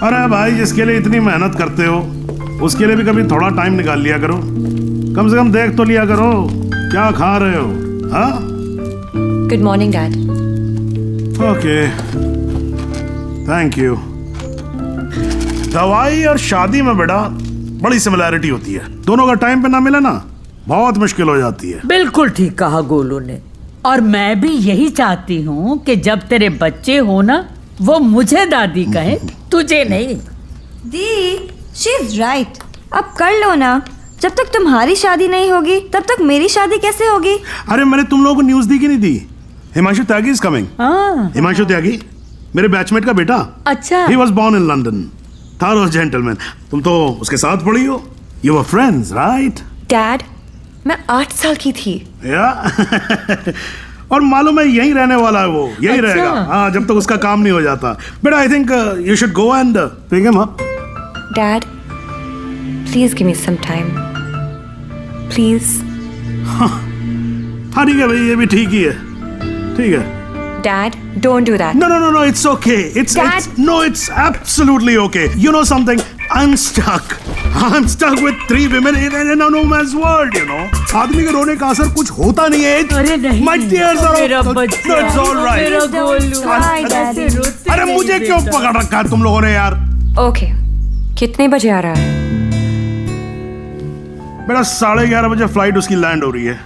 अरे भाई, जिसके लिए इतनी मेहनत करते हो उसके लिए भी कभी थोड़ा टाइम निकाल लिया करो। कम से कम देख तो लिया करो क्या खा रहे हो। हाँ, good morning dad. Okay, thank you. दवाई और शादी में बेटा बड़ी सिमिलैरिटी होती है। दोनों का टाइम पे ना मिले ना बहुत मुश्किल हो जाती है। बिल्कुल ठीक कहा गोलू ने। और मैं भी यही चाहती हूँ कि जब तेरे बच्चे हो ना, वो मुझे दादी कहे, तुझे नहीं। दी, शी इज राइट। अब कर लो ना। जब तक तुम्हारी शादी नहीं होगी तब तक मेरी शादी कैसे होगी? अरे मैंने तुम लोगों को न्यूज दी कि नहीं दी? हिमांशु त्यागी इज कमिंग। हिमांशु त्यागी मेरे बैचमेट का बेटा। अच्छा। He was born in London. Thorough gentleman. तुम तो उसके साथ पढ़ी हो। You were friends, right? Dad, मैं 8 साल की थी। Yeah. और मालूम है यहीं रहने वाला है वो, यहीं अच्छा। रहेगा। हाँ, जब तक उसका काम नहीं हो जाता। But I think you should go and pick him up. Dad, please give me some time, please. हाँ ठीक है भाई, ये भी ठीक ही है। ठीक है। Dad, don't do that. No, it's okay. It's absolutely okay. You know something? I'm stuck with 3 women in a no man's world, you know. आदमी के रोने का असर कुछ होता नहीं है। अरे नहीं, My tears are मेरा बच्चा, No, it's all right. मेरा गोलू। Cry, Daddy. ऐसे रोते अरे मुझे नहीं क्यों बेटा। पकड़ रखा है तुम लोगों ने यार? Okay. कितने बजे आ रहा है? मेरा 11:30 बजे फ्लाइट उसकी लैंड हो रही है।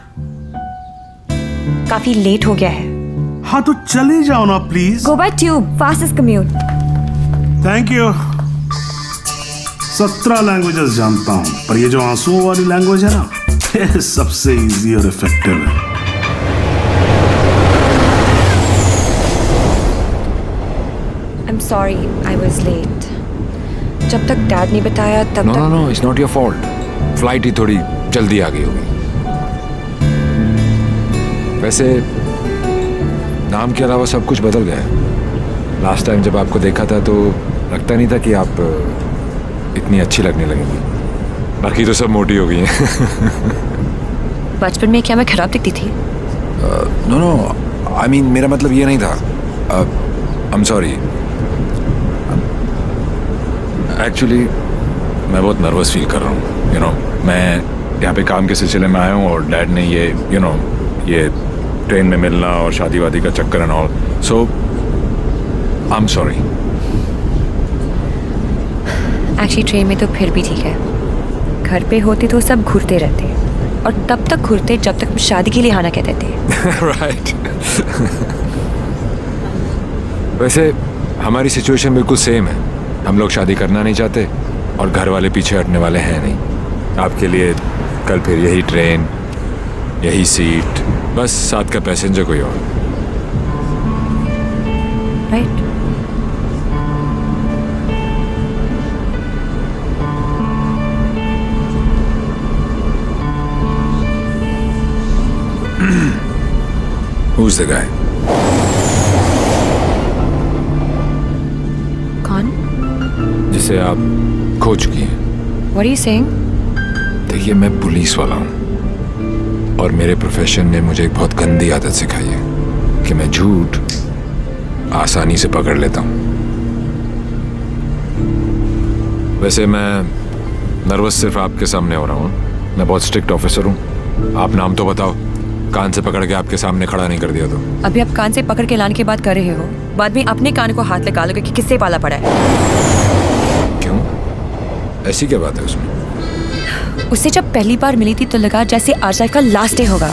काफी लेट हो गया है। हाँ तो चले जाओ ना please. Go by tube, fastest commute. Thank you. 17 languages जानता हूँ, पर ये जो आंसुओं वाली लैंग्वेज है ना, ये सबसे इजी और इफेक्टिव है। I'm sorry, I was late. जब तक डैड नहीं बताया तब तक। No, it's not your fault. Flight ही थोड़ी जल्दी आ गई होगी। वैसे नाम के अलावा सब कुछ बदल गया है। लास्ट टाइम जब आपको देखा था तो लगता नहीं था कि आप इतनी अच्छी लगने लगेंगी। बाकी तो सब मोटी हो गई हैं। बचपन में क्या मैं खराब दिखती थी? नो, आई मीन मेरा मतलब ये नहीं था। I am sorry. एक्चुअली मैं बहुत नर्वस फील कर रहा हूँ। यू नो, मैं यहाँ पे काम के सिलसिले में आया हूँ और डैड ने ये ये ट्रेन में मिलना और शादी वादी का चक्कर and all, so I am sorry. Actually train में तो फिर भी ठीक है। घर पे होते तो सब घूरते रहते, और तब तक घूरते जब तक शादी के लिए हाँ ना कहते थे। राइट। वैसे हमारी सिचुएशन बिल्कुल सेम है। हम लोग शादी करना नहीं चाहते और घर वाले पीछे हटने वाले हैं नहीं। आपके लिए कल फिर यही ट्रेन, यही सीट, बस साथ का पैसेंजर कोई और। राइट। Who's the guy? कौन? जिसे आप खो चुकी हैं। What are you saying? देखिए, मैं पुलिस वाला हूँ और मेरे प्रोफेशन ने मुझे एक बहुत गंदी आदत सिखाई है कि मैं झूठ आसानी से पकड़ लेता हूँ। वैसे मैं नर्वस सिर्फ आपके सामने हो रहा हूँ। मैं बहुत स्ट्रिक्ट ऑफिसर हूँ। आप नाम तो बताओ, कान से पकड़ के आपके सामने खड़ा नहीं कर दिया तो। अभी आप कान से पकड़ के लाने की बात कर रहे हो, बाद में अपने कान को हाथ लगा लोगे कि किससे पाला पड़ा है। क्यों? ऐसी क्या बात है उसमें? उससे जब पहली बार मिली थी तो लगा जैसे आज लाइफ का लास्ट डे होगा।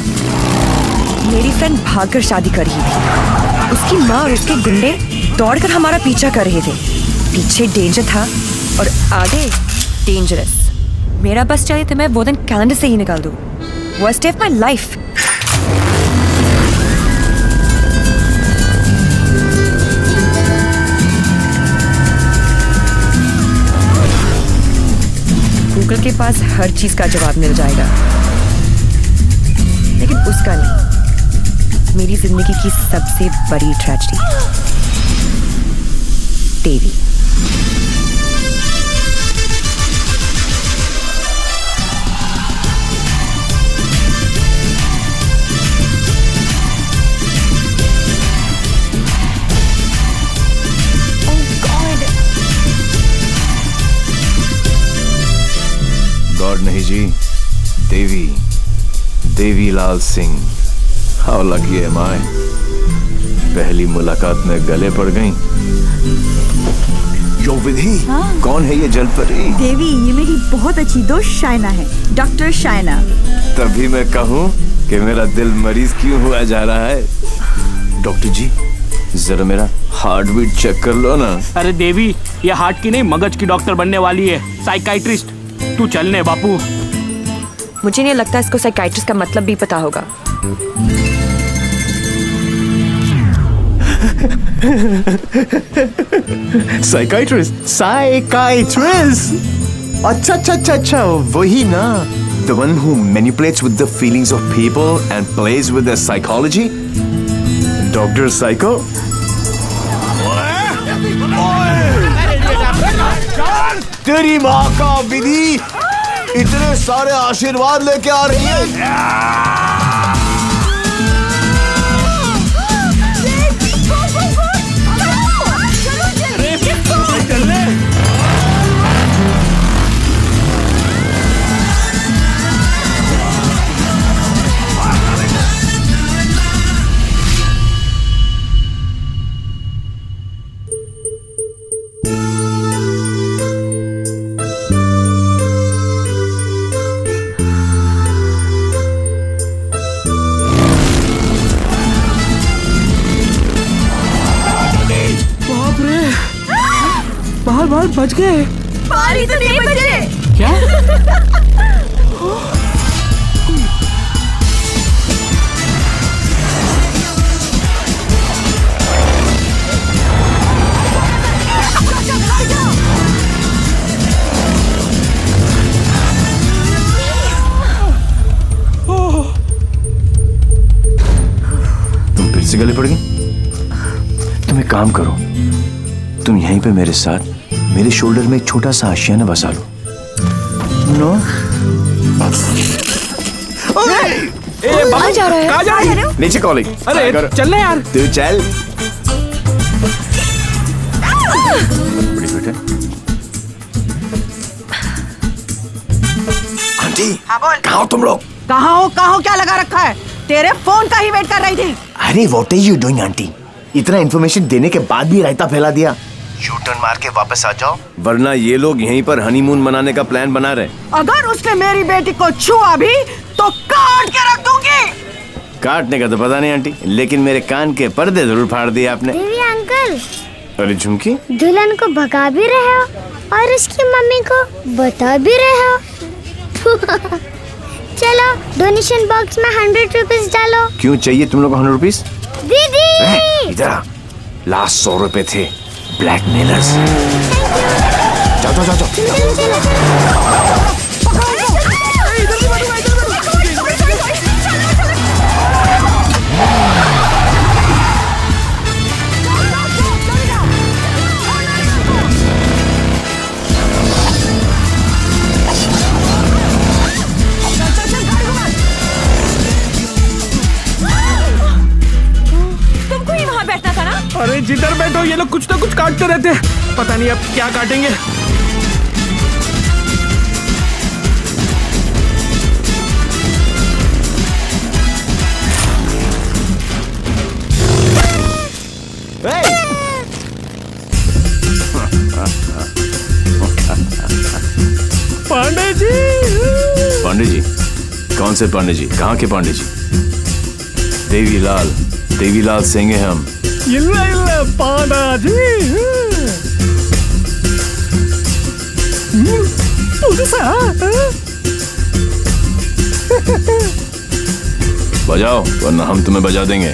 मेरी फ्रेंड भागकर शादी कर रही थी। उसकी माँ और उसके गुंडे दौड़कर हमारा पीछा कर रहे थे। पीछे डेंजर था और आगे डेंजरस। मेरा बस चले तो मैं वो दिन कैलेंडर से ही निकाल दूँ। Worst day of my life. Google के पास हर चीज का जवाब मिल जाएगा, लेकिन उसका नहीं। मेरी जिंदगी की सबसे बड़ी tragedy, Devi. Oh God! Devilal Singh, how lucky am I. पहली मुलाकात में गले पड़ गई। यो विधि, कौन है ये जलपरी? देवी, ये मेरी बहुत अच्छी दोस्त शायना है, डॉक्टर शायना। तभी मैं कहूँ कि मेरा दिल मरीज क्यों हुआ जा रहा है। डॉक्टर जी, जरा मेरा हार्ट बीट चेक कर लो ना। अरे देवी, ये हार्ट की नहीं मगज की डॉक्टर बनने वाली है, साइकाइट्रिस्ट। तू चलने बापू। मुझे नहीं लगता इसको साइकाइट्रिस्ट का मतलब भी पता होगा। साइकाइट्रिस्ट। अच्छा, वही ना। The one who manipulates with the feelings of people and plays with their psychology. Dr. Psycho. तेरी माँ का विधि इतने सारे आशीर्वाद लेके आ रही है। बाल बच गए। बाल तो नहीं बचे। क्या? तुम फिर से गले पड़ गई? तुम एक काम करो, तुम यहीं पे मेरे साथ मेरे शोल्डर में एक छोटा सा आशियाना बसा लो। नो। कहाँ जा रहा है? कहाँ जा रहे हो? नीचे कॉलिंग। अरे चल रहे यार। तू चल। बड़ी बेटे। आंटी, कहाँ हो तुम लोग? कहाँ हो क्या लगा रखा है? तेरे फोन का ही वेट कर रही थी। अरे what are you doing aunty? इतना इन्फॉर्मेशन देने के बाद भी रायता फैला दिया। यू टर्न मार के वापस आ जाओ, वरना ये लोग यहीं पर हनीमून मनाने का प्लान बना रहे। अगर उसने मेरी बेटी को छुआ भी तो काट के रख दूंगी। काटने का तो पता नहीं आंटी, लेकिन मेरे कान के पर्दे जरूर फाड़ दिए आपने। देवी अंकल, अरे झुमकी, दुल्हन को भगा भी रहे हो और उसकी मम्मी को बता भी रहे हो। चलो डोनेशन बॉक्स में 100 रुपीस डालो। क्यों चाहिए तुम लोग को 100 रुपीस? दीदी इधर आ, लास्ट 100 रुपए थे। ब्लैकमेलर्स। जाओ जाओ जाओ जाओ। अरे जिधर बैठो ये लोग कुछ ना कुछ काटते रहते हैं, पता नहीं अब क्या काटेंगे। पांडे जी। पांडे जी? कौन से पांडे जी? कहाँ के पांडे जी? देवीलाल सिंह हैं हम। ಇಲ್ಲ ಪಾಂಡಾಜಿ पुதுசா बजाओ, वरना हम तुम्हें बजा देंगे।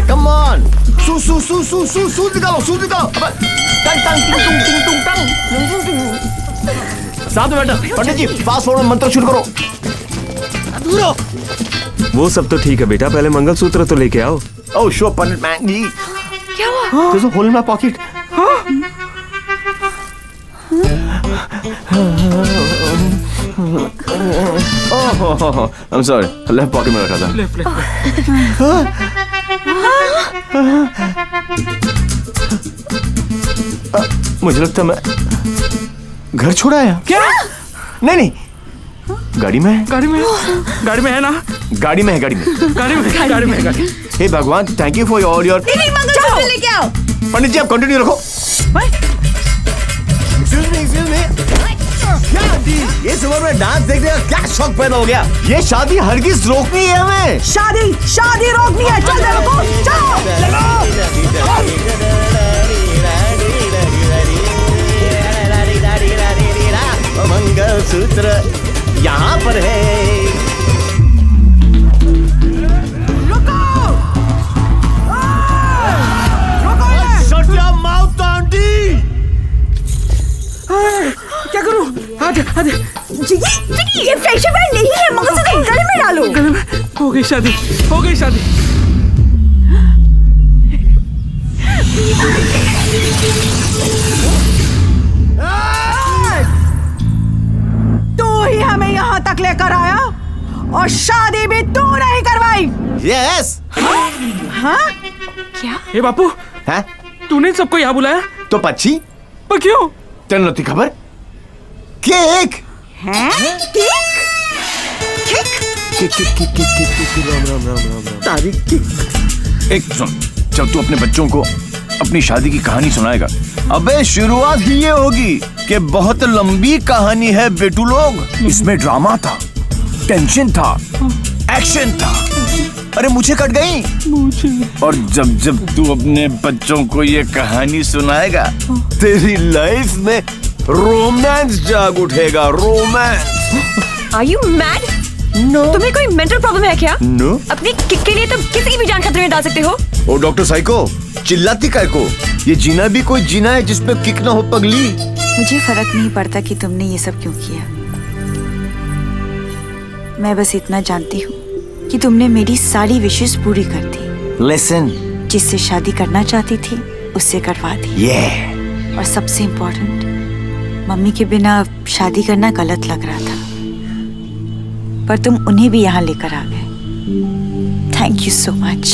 Come on. सूज निकालो। टंग टिंग टंग। साथ में बैठो। पंडित जी, फास्ट फॉरवर्ड में मंत्र शुरू करो। वो सब तो ठीक है बेटा, पहले मंगलसूत्र तो लेके आओ। Oh, sure, पंडित मैन जी। क्या हुआ? There's a hole in my pocket. I'm sorry, left pocket में रखा था। मुझे लगता मैं घर छोड़ा आया। क्या? नहीं, गाड़ी में है। गाड़ी में है ना? गाड़ी में है। हे भगवान, thank you for all your. Mangalsutra लेके आओ। पंडित जी आप कंटिन्यू रखो। Excuse me. क्या आंटी, ये सुबह में डांस देखने का क्या शौक पैदा हो गया? ये शादी हरगिज रोकनी है हमें। शादी रोकनी है। चल देखो, चलो। मंगलसूत्र यहाँ पर है। रुको। Shut your mouth, aunty. क्या करूं? आधे ये फ्रेशर बैंड नहीं है, मंगलसूत्र गले में डालो। गले में हो गई शादी। तू ही हमें यहाँ तक लेकर आया और शादी भी तू नहीं करवाई। Yes। हाँ? ए बापू, हैं? तूने सबको यहाँ बुलाया? तो पक्षी पर क्यों? तेरे नती खबर? केक। हैं? केक? तारीख की। एक सुन, जब तू अपने बच्चों को अपनी शादी की कहानी सुनाएगा, अबे शुरुआत ही ये होगी कि बहुत लंबी कहानी है बेटू लोग। इसमें ड्रामा था, टेंशन था, एक्शन था। अरे मुझे कट गई। और जब तू अपने बच्चों को ये कहानी सुनाएगा, तेरी लाइफ में रोमांस जाग उठेगा। Romance. Are you mad? No. तुम्हें कोई मेंटल प्रॉब्लम है क्या? नो। अपनी किक के लिए तुम किसी की भी जान खतरे में डाल सकते हो। ओ डॉक्टर साइको, चिल्लाती काय को? ये जीना भी कोई जीना है जिसमें किक ना हो पगली। मुझे फर्क नहीं पड़ता कि तुमने ये सब क्यों किया। मैं बस इतना जानती हूँ कि तुमने मेरी सारी विशेष पूरी कर दी। लिसन, जिससे शादी करना चाहती थी उससे करवा दी। और सबसे इम्पोर्टेंट, मम्मी के बिना शादी करना गलत लग रहा था, पर तुम उन्हें भी यहाँ लेकर आ गए। Thank you so much.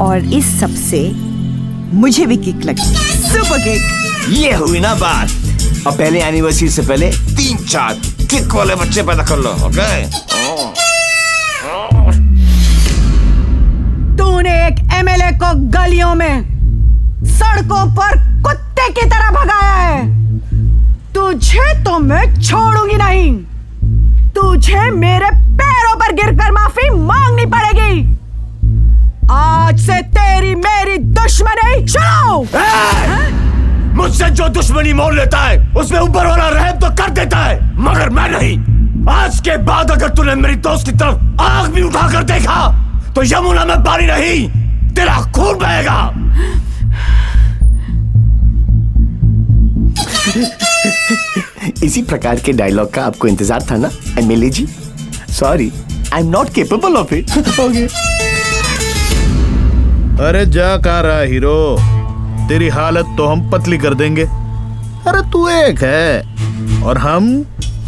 और इस सब से मुझे भी किक लगी। Super kick. ये हुई ना बात। अब पहले एनिवर्सरी से पहले 3-4 किक वाले बच्चे पैदा कर लो, ओके? तूने एक एमएलए को गलियों में, सड़कों पर कुत्ते की तरह भगाया है। तुझे तो मैं छोड़ूंगी नहीं। तुझे मेरे पैरों पर गिरकर माफी मांगनी पड़ेगी। आज से तेरी मेरी दुश्मनी शुरू। मुझसे जो दुश्मनी मोल लेता है उसमें ऊपर वाला रहम तो कर देता है, मगर मैं नहीं। आज के बाद अगर तूने मेरी दोस्त की तरफ आंख भी उठाकर देखा तो यमुना में पानी नहीं, तेरा खून बहेगा। इसी प्रकार के डायलॉग का आपको इंतजार था ना MLA ji? Sorry, I am not capable of it. Okay. अरे जा कहाँ रहा हीरो, तेरी हालत तो हम पतली कर देंगे। अरे तू एक है और हम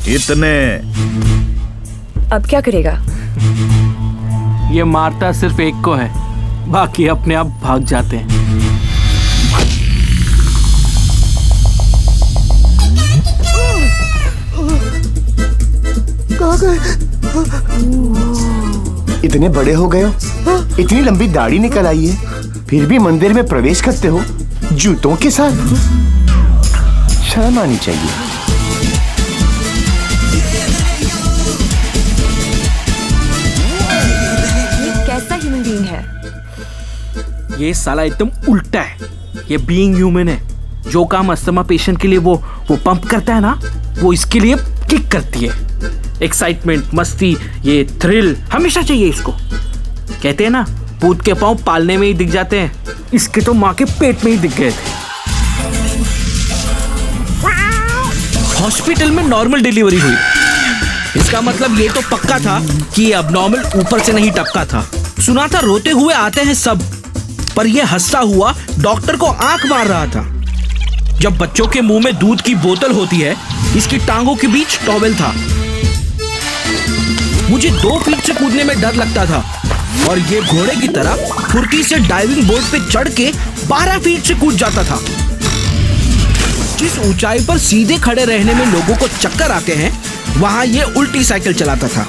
इतने। अब क्या करेगा? ये मारता सिर्फ एक को है, बाकी अपने आप भाग जाते हैं। इतने बड़े हो गए हो, इतनी लंबी दाढ़ी निकल आई है, फिर भी मंदिर में प्रवेश करते हो जूतों के साथ। शर्म आनी चाहिए। कैसा ह्यूमन बीइंग है? ये साला एकदम उल्टा है। ये बीइंग ह्यूमन है। जो काम अस्थमा पेशेंट के लिए वो पंप करता है ना, वो इसके लिए किक करती है। एक्साइटमेंट, मस्ती, ये थ्रिल हमेशा चाहिए इसको। कहते हैं ना, पूत के पांव पालने में ही दिख जाते हैं, इसके तो माँ के पेट में ही दिख गए थे। हॉस्पिटल में नॉर्मल डिलीवरी हुई, इसका मतलब ये तो पक्का था कि अब नॉर्मल ऊपर से नहीं टपका था। सुना था रोते हुए आते हैं सब, पर यह हंसता हुआ डॉक्टर को आंख मार रहा था। जब बच्चों के मुंह में दूध की बोतल होती है, इसकी टांगों के बीच टॉवेल था। मुझे 2 फीट से कूदने में डर लगता था और ये घोड़े की तरह फुर्ती से डाइविंग बोर्ड पे चढ़ के 12 फीट से कूद जाता था। जिस ऊंचाई पर सीधे खड़े रहने में लोगों को चक्कर आते हैं, वहां ये उल्टी साइकिल चलाता था।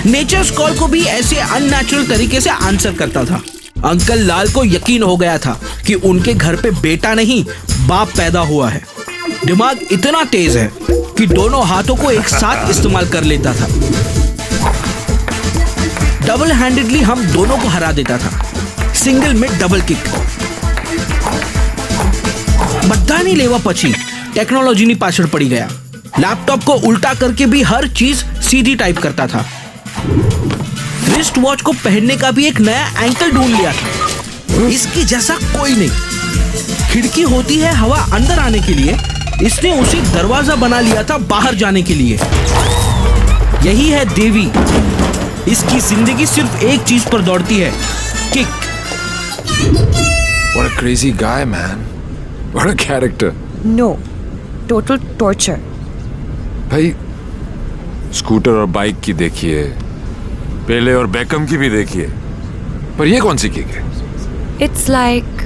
नेचर्स कॉल को भी ऐसे अननेचुरल तरीके से आंसर करता था। अंकल लाल को यकीन हो गया था कि उनके घर पे बेटा नहीं बाप पैदा हुआ है। दिमाग इतना तेज है कि दोनों हाथों को एक साथ इस्तेमाल कर लेता था। डबल हैंडेडली हम दोनों को हरा देता था, सिंगल में डबल किक। बधानी लेवा पची टेक्नोलॉजी ની પાછળ પડી गया। लैपटॉप को उल्टा करके भी हर चीज सीधी टाइप करता था। रिस्ट वॉच को पहनने का भी एक नया एंकल ढूंढ लिया था, इसके जैसा कोई नहीं। खिड़की होती है हवा अंदर आने के लिए, इसने उसे दरवाजा बना लिया था बाहर जाने के लिए। यही है देवी। इसकी जिंदगी सिर्फ एक चीज पर दौड़ती है, kick. What a crazy guy, man. What a character. No, total torture. भाई स्कूटर और बाइक की देखिए, पेले और बेकम की भी देखिए, पर ये कौन सी किक है? It's like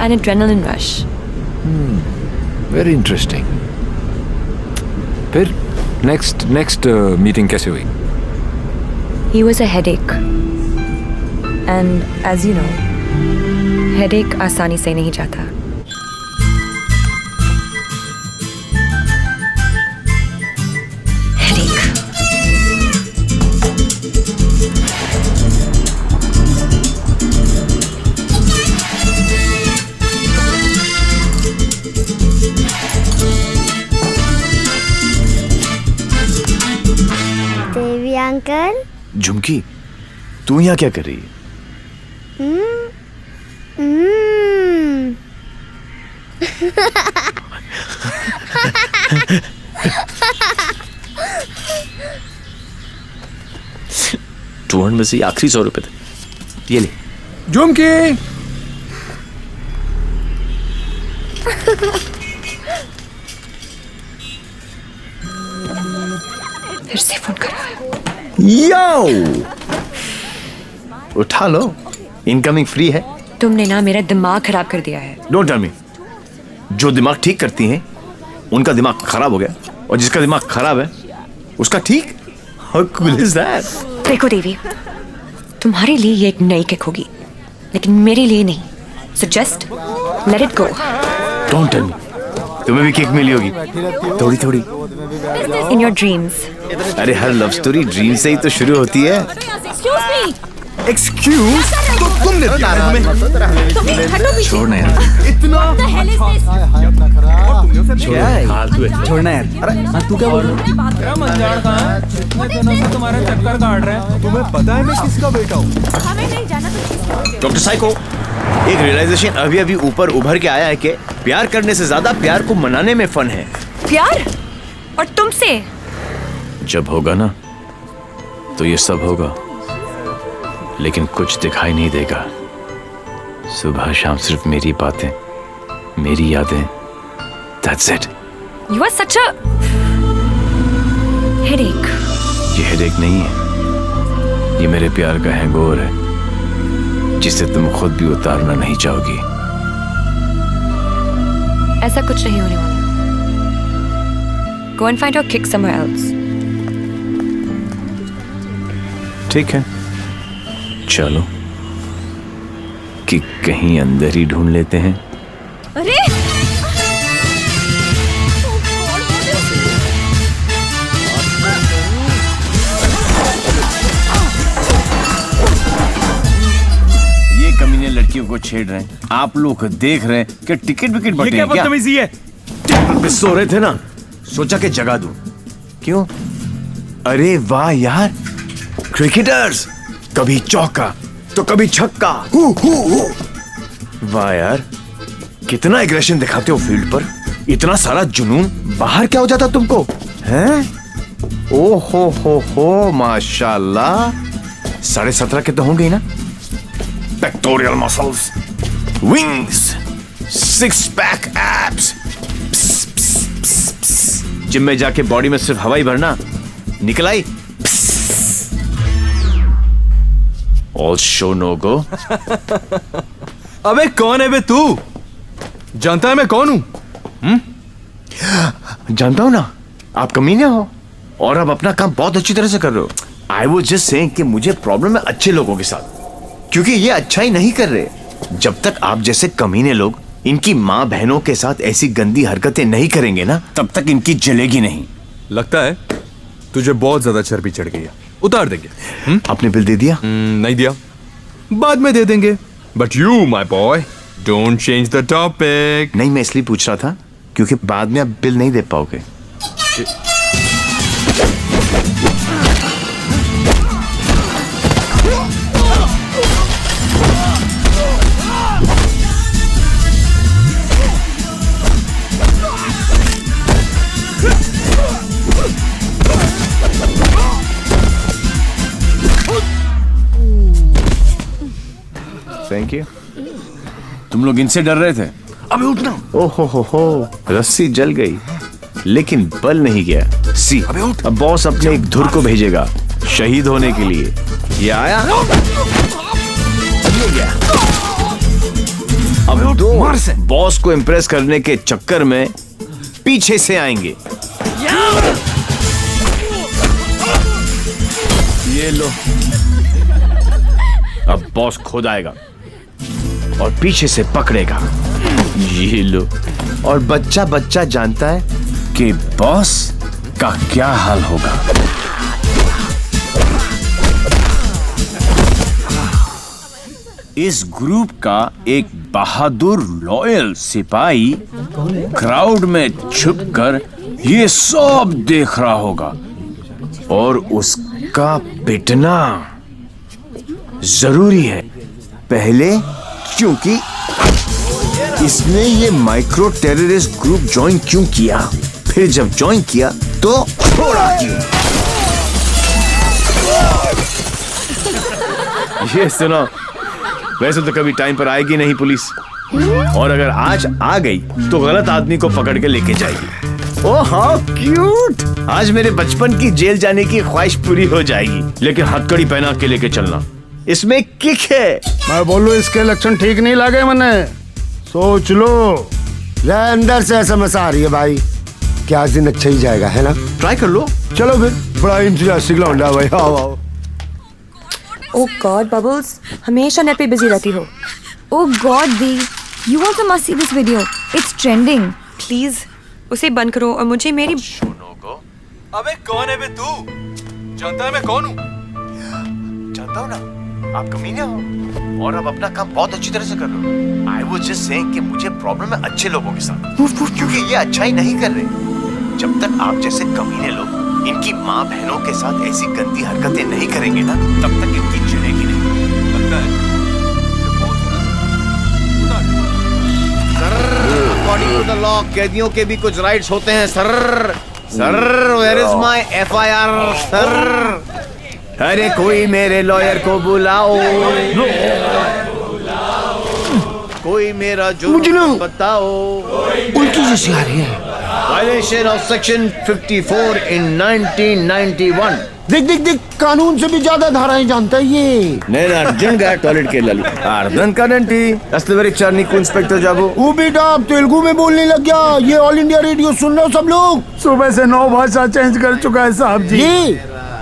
an adrenaline rush. Very interesting. फिर next मीटिंग कैसे हुई? He was a headache. And as you know, headache आसानी से नहीं जाता। देवी अंकल, झुमकी, तू यहाँ क्या कर रही है? टूर में से आखिरी 100 रुपए थे, ये ले। झुमकी, फिर से फोन कर रहा है। यो, उठा लो, इनकमिंग फ्री है। तुमने ना मेरा दिमाग खराब कर दिया है। Don't tell me. जो दिमाग ठीक करती हैं उनका दिमाग खराब हो गया, और जिसका दिमाग खराब है उसका ठीक। How cool is that? देखो देवी, तुम्हारे लिए ये एक नई किक होगी, लेकिन मेरे लिए नहीं। So just let it go. Don't tell me. तुम्हें भी किक मिली होगी, थोड़ी थोड़ी। In your dreams. अरे हर लव स्टोरी ड्रीम से ही तो शुरू होती है। एक्सक्यूज, तो तुमने दिया है हमें। छोड़ना यार, इतना छोड़ना यार। अरे तू क्या बोल रहा है? तुम्हारे चक्कर काट रहे हैं। तुम्हें पता है मैं किसका बेटा हूँ? डॉक्टर साइको, एक रियलाइजेशन अभी अभी ऊपर उभर के आया है कि प्यार करने से ज्यादा प्यार को मनाने में फन है। प्यार? और तुमसे? जब होगा ना तो ये सब होगा, लेकिन कुछ दिखाई नहीं देगा। सुबह शाम सिर्फ मेरी बातें, मेरी यादें। That's it. You are such a headache. ये हेडेक नहीं है, ये मेरे प्यार का हैंगओवर है, जिसे तुम खुद भी उतारना नहीं चाहोगी। ऐसा कुछ नहीं होने वाला। Go and find your kick somewhere else. ठीक है, चलो कि कहीं अंदर ही ढूंढ लेते हैं। अरे ये कमीने लड़कियों को छेड़ रहे हैं, आप लोग देख रहे हैं कि टिकट विकेट बटे हैं क्या? बदतमीजी है। टेबल पे सो रहे थे ना, सोचा कि जगा दूं। क्यों? अरे वाह यार, क्रिकेटर्स, कभी चौका तो कभी छक्का। वाह यार, कितना एग्रेशन दिखाते हो फील्ड पर, इतना सारा जुनून। बाहर क्या हो जाता तुमको, हैं? ओ हो माशाल्लाह। 17.5 के तो होंगे ही ना? Pectoral muscles, wings, six pack abs. Gym में जाके बॉडी में सिर्फ हवा ही भरना, निकल आई। ऑल शो नो गो। अबे कौन है बे तू? जानता है मैं कौन हूं? जानता हूं ना, आप कमीने हो और आप अपना काम बहुत अच्छी तरह से कर रहे हो। आई वॉज जस्ट सेइंग कि मुझे प्रॉब्लम है अच्छे लोगों के साथ, क्योंकि ये अच्छा ही नहीं कर रहे। जब तक आप जैसे कमीने लोग इनकी माँ बहनों के साथ ऐसी गंदी हरकतें नहीं करेंगे ना, तब तक इनकी जलेगी नहीं। लगता है तुझे बहुत ज्यादा चर्बी चढ़ गई है, उतार देंगे। आपने बिल दे दिया? नहीं दिया, बाद में दे देंगे। But you my boy don't change the topic. नहीं, मैं इसलिए पूछ रहा था क्योंकि बाद में आप बिल नहीं दे पाओगे। Thank you. तुम लोग इनसे डर रहे थे? अबे उठना। ओहो हो, रस्सी जल गई लेकिन बल नहीं गया। सी, अब बॉस अपने एक धुर को भेजेगा शहीद होने के लिए। ये आया, ये गया। अब दो बॉस को इम्प्रेस करने के चक्कर में पीछे से आएंगे। ये लो। अब बॉस खुद आएगा और पीछे से पकड़ेगा। ये लो। और बच्चा बच्चा जानता है कि बॉस का क्या हाल होगा। इस ग्रुप का एक बहादुर लॉयल सिपाही क्राउड में छुपकर ये सब देख रहा होगा और उसका पिटना जरूरी है। पहले क्योंकि इसने ये माइक्रो टेररिस्ट ग्रुप ज्वाइन क्यों किया, फिर जब ज्वाइन किया तो छोड़ा क्यों। ये सुनो, वैसे तो कभी टाइम पर आएगी नहीं पुलिस, और अगर आज आ गई तो गलत आदमी को पकड़ के लेके जाएगी। Oh how cute. आज मेरे बचपन की जेल जाने की ख्वाहिश पूरी हो जाएगी, लेकिन हथकड़ी पहना के लेके चलना, इसमें किक है। मैं बोलूं इसके लक्षण ठीक नहीं लगे मने, सोच लो। ये अंदर से एसएमएस आ रही है भाई, क्या आज दिन अच्छा ही जाएगा, है ना? ट्राई कर लो। चलो फिर, बड़ा इंतजास्टिक लौंडा है भाई। आओ आओ। ओह गॉड बबल्स, हमेशा नेट पे बिजी रहती हो। Oh God, Dee, you also must see this video. It's trending. Please उसे बंद करो और मुझे मेरी अबे कौन है बे तू? जानता है मैं कौन हूँ? जानता हूँ ना, आप कमीने हो और आप अपना काम बहुत अच्छी तरह से कर रहे हो। आई वॉज जस्ट सेइंग कि मुझे प्रॉब्लम है अच्छे लोगों के साथ, क्योंकि ये अच्छा ही नहीं कर रहे। जब तक आप जैसे कमीने लोग इनकी माँ बहनों के साथ ऐसी गंदी हरकतें नहीं करेंगे ना, तब तक इनकी चलेगी नहीं। लगता है अकॉर्डिंग टू द लॉ कैदियों के भी कुछ राइट्स होते हैं sir. Sir, where is my FIR sir? अरे कोई मेरे लॉयर को बुलाओ, कोई मेरा जो बताओ। उल्टी जैसी आ रही है। Violation of section 54 in 1991। देख देख देख, कानून से भी ज्यादा धाराएं जानता है ये। నేను అర్జున్గా టాయిలెట్కి వెళ్ళాలి, అర్థం కాదండి అసలు వెరీ నీకు ఇన్స్పెక్టర్ జాబు। वो बेटा अब तेलुगु में बोलने लग गया। ये ऑल इंडिया रेडियो सुन रहे हो सब लोग? सुबह से 9 भाषा चेंज कर चुका है साहब जी। ये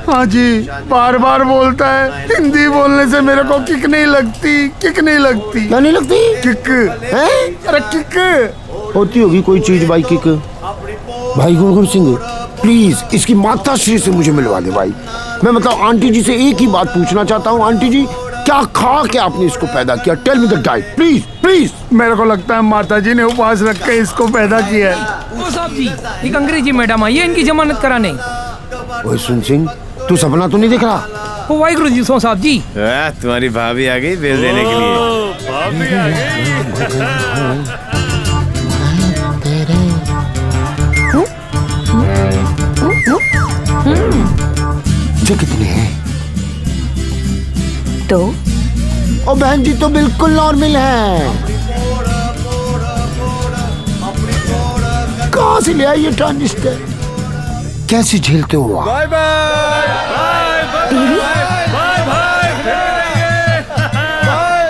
हाँ जी, बार बार बोलता है। हिंदी बोलने से मेरे को किक नहीं लगती, किक नहीं लगती। क्या नहीं लगती? किक है? अरे किक होती होगी कोई चीज भाई किक। भाई गुरगुर सिंह, प्लीज इसकी माता श्री से मुझे मिलवा दे भाई। मैं मतलब आंटी जी से एक ही बात पूछना चाहता हूँ। आंटी जी, क्या खा के आपने इसको पैदा किया? Tell me the diet please please. मेरे को लगता है माता जी ने उपवास रख के इसको पैदा किया है। ओ साहब जी, एक अंग्रेजी मैडम आई है इनकी जमानत कराने। ओए सुन सिंह, तू सपना तो नहीं देख रहा? ओ वाहिगुरु जी सो साहब जी। तुम्हारी भाभी आ गई बिल देने के लिए। भाभी आ गई। जो कितने हैं? 2 और बहन जी तो बिल्कुल नॉर्मल है। कहाँ से ले आई ये ट्रांजिस्टर? कैसे झेलते हो आप? Bye bye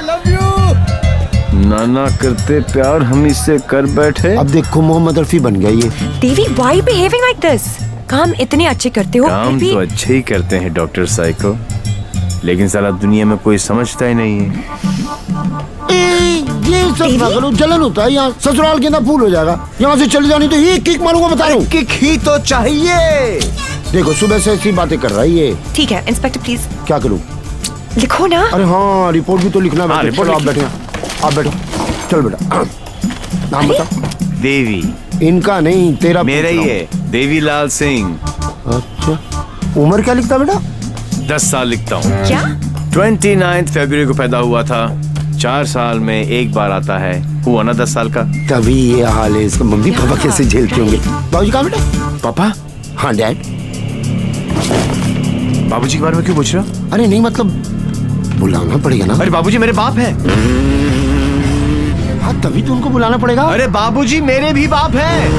love you. नाना करते प्यार हम इससे कर बैठे। अब देखो मोहम्मद रफी बन गया ये। देवी व्हाई बिहेविंग लाइक दिस? काम इतने अच्छे करते हो काम तो अच्छे ही करते हैं डॉक्टर साइको, लेकिन साला दुनिया में कोई समझता ही नहीं है। ये सब ना करो, जलन होता है यहाँ। ससुराल के ना फूल हो जाएगा। यहाँ से चले जानी तो एक किक मारूंगा, बता रहा हूँ। किक ही तो चाहिए। देखो सुबह से ऐसी बातें कर रहा है ये। ठीक है इंस्पेक्टर प्लीज। क्या करूँ? लिखो ना। अरे हाँ रिपोर्ट भी तो लिखना है। रिपोर्ट आप बैठे, आप बैठो। चल बेटा नाम बता। देवी। इनका नहीं तेरा। मेरा ही है, देवीलाल सिंह। अच्छा उम्र क्या लिखता बेटा? 10 साल लिखता हूँ। क्या? 29 फरवरी को पैदा हुआ था। 4 साल में एक बार आता है। हुआ ना 10 साल का। तभी ये हाल है इसका। मम्मी पापा कैसे झेलते होंगे? बाबूजी कहाँ बेटा? पापा? हाँ डैड। बाबूजी के बारे में क्यों पूछ रहे हो? अरे नहीं मतलब बुलाना पड़ेगा ना। अरे बाबूजी मेरे बाप हैं। हाँ तभी तो उनको बुलाना पड़ेगा। अरे बाबूजी मेरे भी बाप हैं।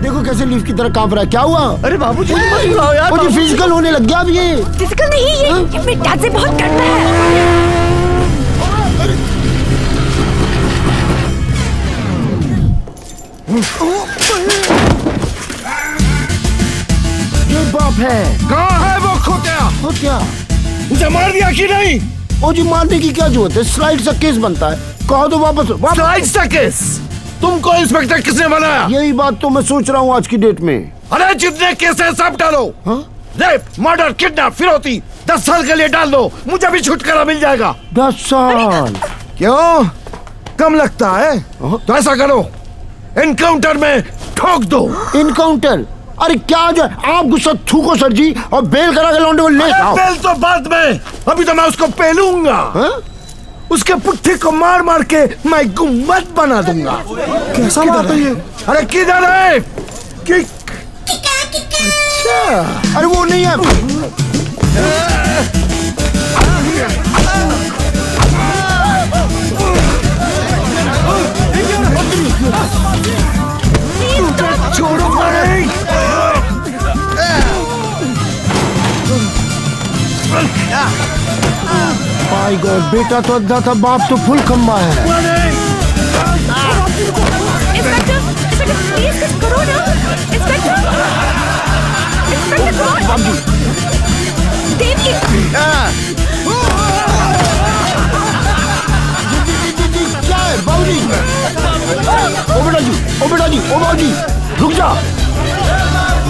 देखो कैसे लीफ की तरह कांप रहा है। क्या हुआ? अरे बाबूजी मत बुलाओ यार। मुझे फिजिकल होने लग गया अब ये। फिजिकल नहीं ये मेरे डैड से बहुत डरता है। ये बाप है। कहाँ है वो खोतिया? खोतिया उसे मार दिया कि नहीं? ओ जी मारने की क्या जरूरत है? स्लाइड सा केस बनता है। कहो तो वापस। स्लाइड सा केस? तुमको इंस्पेक्टर किसने बनाया? यही बात तो मैं सोच रहा हूँ आज की डेट में। अरे जितने केस है सब डालो। रेप, मर्डर, किडनैप, फिरौती 10 साल के लिए डाल दो। मुझे भी छुटकारा मिल जाएगा। 10 साल? क्यों कम लगता है? तो ऐसा करो एनकाउंटर में ठोक दो। इनकाउंटर? अरे क्या जो आप गुस्सा थूको सर जी और बेल करा के लौंडे को ले आओ। बेल तो बाद में, अभी तो मैं उसको पेलूंगा। उसके पुट्ठे को मार मार के मैं गुम्बद बना दूंगा। कैसा बात है ये? अरे किधर है? किक। अच्छा अरे वो नहीं है। छोड़ो नहीं। माय गॉड बेटा तो अद्धा था, बाप तो फुल खंबा है। इंस्पेक्टर प्लीज कुछ करो ना। इंस्पेक्टर देवी। क्या है बाबूजी? ओ बेटा जी, ओ बेटा जी, ओ बाबूजी रुक जा।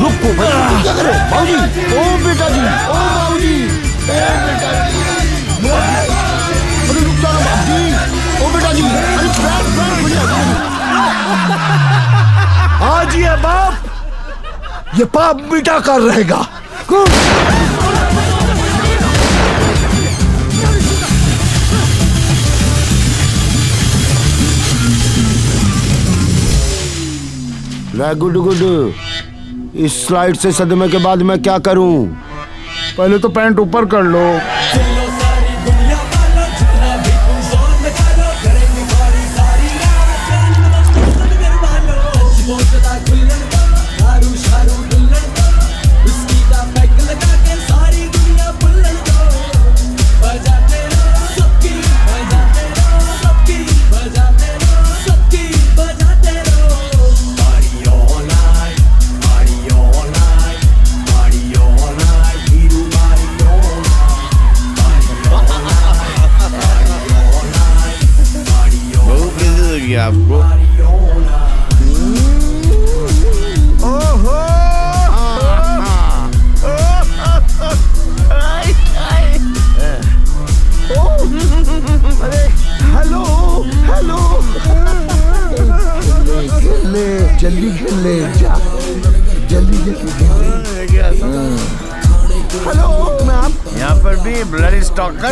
रुको भाई क्या करे? बाबूजी, ओ बेटा जी, ओ बाबूजी, अरे रुक जा ना बाबूजी। ओ बेटा जी, अरे आज ये बाप ये पाप मिटा कर रहेगा। Good good. इस स्लाइड से सदमे के बाद मैं क्या करूं? पहले तो पैंट ऊपर कर लो। आपको हेलो हेलो जल्दी खेल ले जा, जल्दी जल्दी। हेलो मैम, यहाँ पर भी ब्लडी स्टॉकर